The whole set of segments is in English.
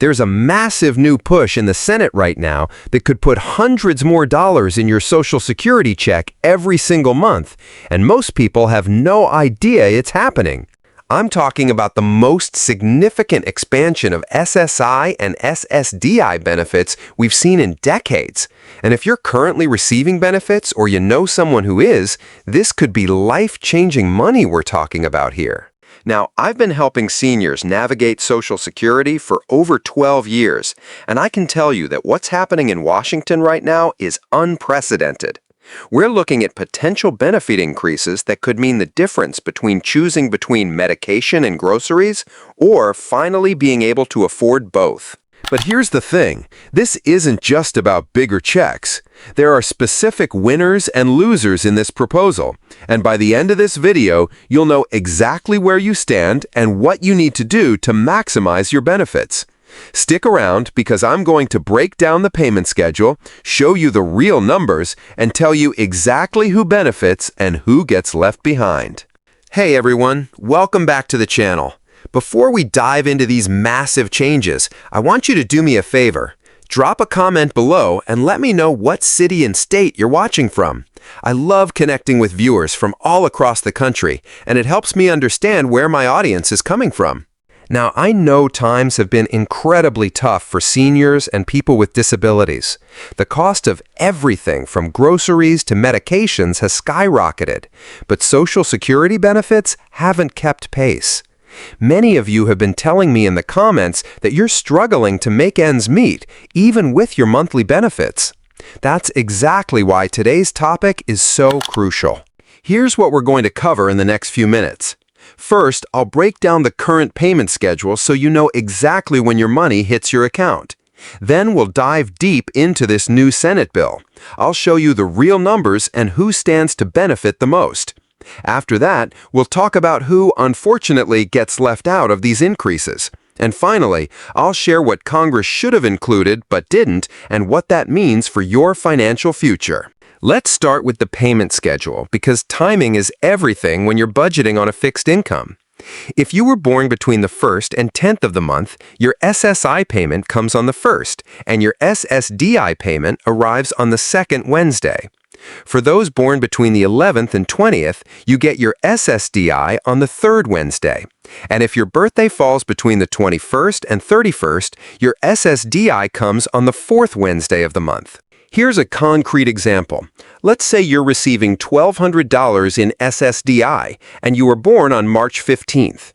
There's a massive new push in the Senate right now that could put hundreds more dollars in your Social Security check every single month, and most people have no idea it's happening. I'm talking about the most significant expansion of SSI and SSDI benefits we've seen in decades. And if you're currently receiving benefits or you know someone who is, this could be life-changing money we're talking about here. Now, I've been helping seniors navigate Social Security for over 12 years, and I can tell you that what's happening in Washington right now is unprecedented. We're looking at potential benefit increases that could mean the difference between choosing between medication and groceries or finally being able to afford both. But here's the thing, this isn't just about bigger checks. There are specific winners and losers in this proposal, and by the end of this video, you'll know exactly where you stand and what you need to do to maximize your benefits. Stick around because I'm going to break down the payment schedule, show you the real numbers, and tell you exactly who benefits and who gets left behind. Hey everyone, welcome back to the channel. Before we dive into these massive changes, I want you to do me a favor. Drop a comment below and let me know what city and state you're watching from. I love connecting with viewers from all across the country, and it helps me understand where my audience is coming from. Now, I know times have been incredibly tough for seniors and people with disabilities. The cost of everything from groceries to medications has skyrocketed, but Social Security benefits haven't kept pace. Many of you have been telling me in the comments that you're struggling to make ends meet, even with your monthly benefits. That's exactly why today's topic is so crucial. Here's what we're going to cover in the next few minutes. First, I'll break down the current payment schedule so you know exactly when your money hits your account. Then we'll dive deep into this new Senate bill. I'll show you the real numbers and who stands to benefit the most. After that, we'll talk about who, unfortunately, gets left out of these increases. And finally, I'll share what Congress should have included but didn't and what that means for your financial future. Let's start with the payment schedule because timing is everything when you're budgeting on a fixed income. If you were born between the 1st and 10th of the month, your SSI payment comes on the 1st and your SSDI payment arrives on the 2nd Wednesday. For those born between the 11th and 20th, you get your SSDI on the 3rd Wednesday. And if your birthday falls between the 21st and 31st, your SSDI comes on the 4th Wednesday of the month. Here's a concrete example. Let's say you're receiving $1,200 in SSDI and you were born on March 15th.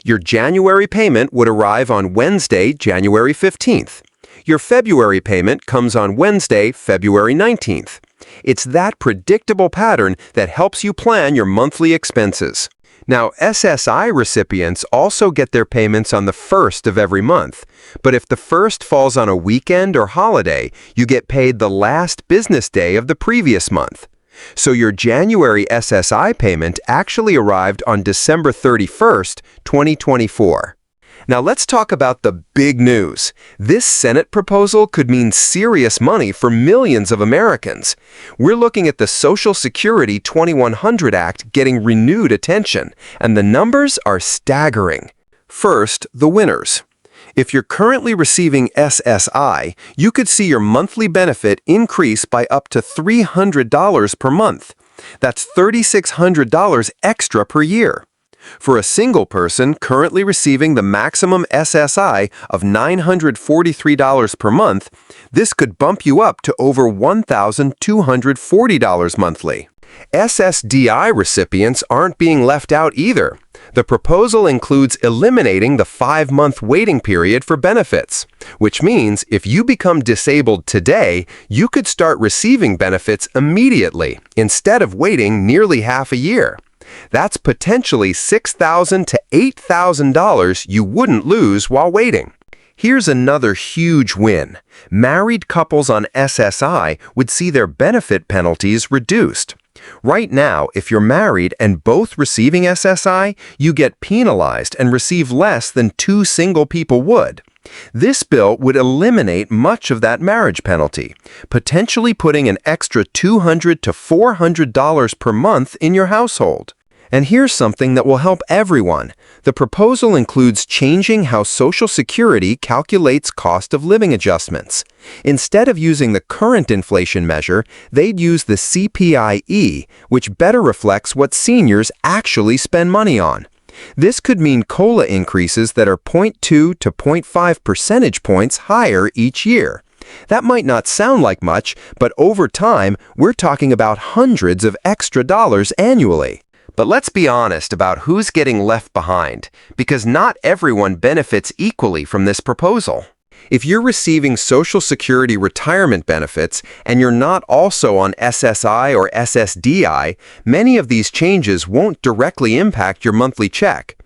Your January payment would arrive on Wednesday, January 15th. Your February payment comes on Wednesday, February 19th. It's that predictable pattern that helps you plan your monthly expenses. Now, SSI recipients also get their payments on the 1st of every month, but if the 1st falls on a weekend or holiday, you get paid the last business day of the previous month. So your January SSI payment actually arrived on December 31st, 2024. Now let's talk about the big news. This Senate proposal could mean serious money for millions of Americans. We're looking at the Social Security 2100 Act getting renewed attention, and the numbers are staggering. First, the winners. If you're currently receiving SSI, you could see your monthly benefit increase by up to $300 per month. That's $3,600 extra per year. For a single person currently receiving the maximum SSI of $943 per month, this could bump you up to over $1,240 monthly. SSDI recipients aren't being left out either. The proposal includes eliminating the 5-month waiting period for benefits, which means if you become disabled today, you could start receiving benefits immediately instead of waiting nearly half a year. That's potentially $6,000 to $8,000 you wouldn't lose while waiting. Here's another huge win. Married couples on SSI would see their benefit penalties reduced. Right now, if you're married and both receiving SSI, you get penalized and receive less than 2 single people would. This bill would eliminate much of that marriage penalty, potentially putting an extra $200 to $400 per month in your household. And here's something that will help everyone. The proposal includes changing how Social Security calculates cost of living adjustments. Instead of using the current inflation measure, they'd use the CPIE, which better reflects what seniors actually spend money on. This could mean COLA increases that are 0.2 to 0.5 percentage points higher each year. That might not sound like much, but over time, we're talking about hundreds of extra dollars annually. But let's be honest about who's getting left behind, because not everyone benefits equally from this proposal. If you're receiving Social Security retirement benefits and you're not also on SSI or SSDI, many of these changes won't directly impact your monthly check.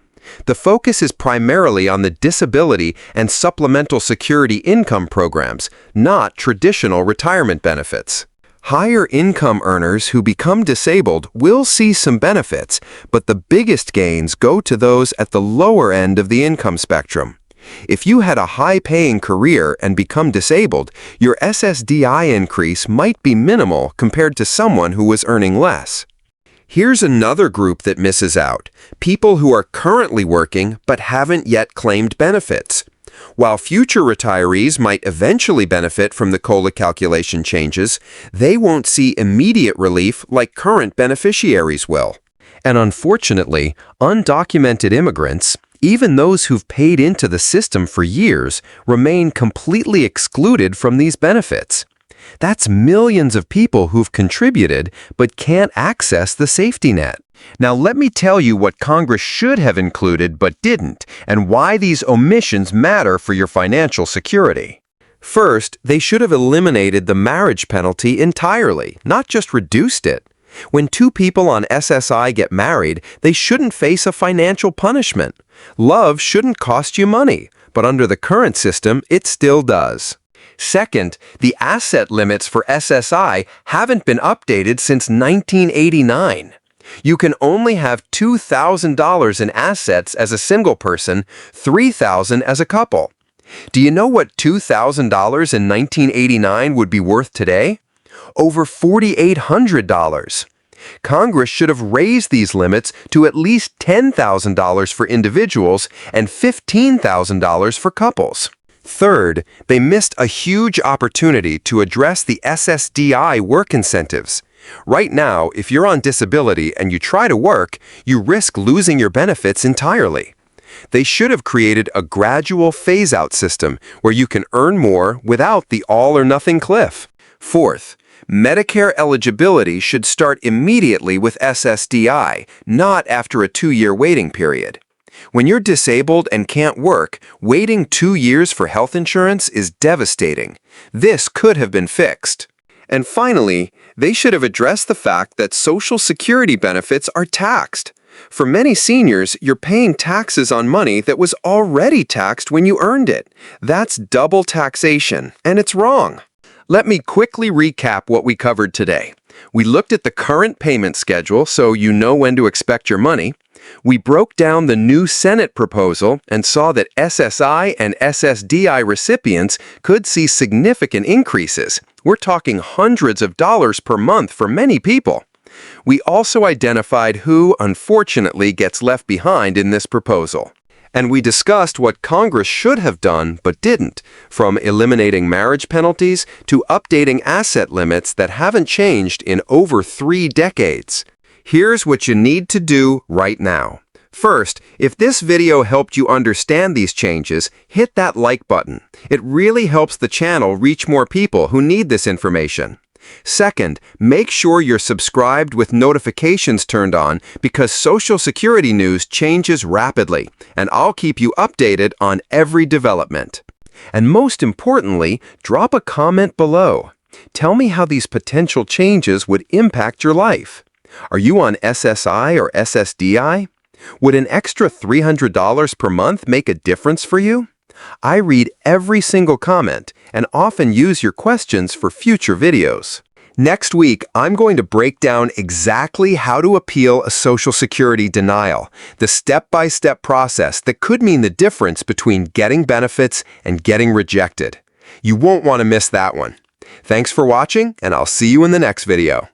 The focus is primarily on the disability and supplemental security income programs, not traditional retirement benefits. Higher income earners who become disabled will see some benefits, but the biggest gains go to those at the lower end of the income spectrum. If you had a high-paying career and become disabled, your SSDI increase might be minimal compared to someone who was earning less. Here's another group that misses out: people who are currently working but haven't yet claimed benefits. While future retirees might eventually benefit from the COLA calculation changes, they won't see immediate relief like current beneficiaries will. And unfortunately, undocumented immigrants, even those who've paid into the system for years, remain completely excluded from these benefits. That's millions of people who've contributed but can't access the safety net. Now let me tell you what Congress should have included but didn't, and why these omissions matter for your financial security. First, they should have eliminated the marriage penalty entirely, not just reduced it. When two people on SSI get married, they shouldn't face a financial punishment. Love shouldn't cost you money, but under the current system, it still does. Second, the asset limits for SSI haven't been updated since 1989. You can only have $2,000 in assets as a single person, $3,000 as a couple. Do you know what $2,000 in 1989 would be worth today? Over $4,800. Congress should have raised these limits to at least $10,000 for individuals and $15,000 for couples. Third, they missed a huge opportunity to address the SSDI work incentives. Right now, if you're on disability and you try to work, you risk losing your benefits entirely. They should have created a gradual phase-out system where you can earn more without the all-or-nothing cliff. Fourth, Medicare eligibility should start immediately with SSDI, not after a 2-year waiting period. When you're disabled and can't work, waiting 2 years for health insurance is devastating. This could have been fixed. And finally, they should have addressed the fact that Social Security benefits are taxed. For many seniors, you're paying taxes on money that was already taxed when you earned it. That's double taxation, and it's wrong. Let me quickly recap what we covered today. We looked at the current payment schedule so you know when to expect your money. We broke down the new Senate proposal and saw that SSI and SSDI recipients could see significant increases. We're talking hundreds of dollars per month for many people. We also identified who, unfortunately, gets left behind in this proposal. And we discussed what Congress should have done but didn't, from eliminating marriage penalties to updating asset limits that haven't changed in over 3 decades. Here's what you need to do right now. First, if this video helped you understand these changes, hit that like button. It really helps the channel reach more people who need this information. Second, make sure you're subscribed with notifications turned on because Social Security news changes rapidly, and I'll keep you updated on every development. And most importantly, drop a comment below. Tell me how these potential changes would impact your life. Are you on SSI or SSDI? Would an extra $300 per month make a difference for you? I read every single comment and often use your questions for future videos. Next week, I'm going to break down exactly how to appeal a Social Security denial, the step-by-step process that could mean the difference between getting benefits and getting rejected. You won't want to miss that one. Thanks for watching, and I'll see you in the next video.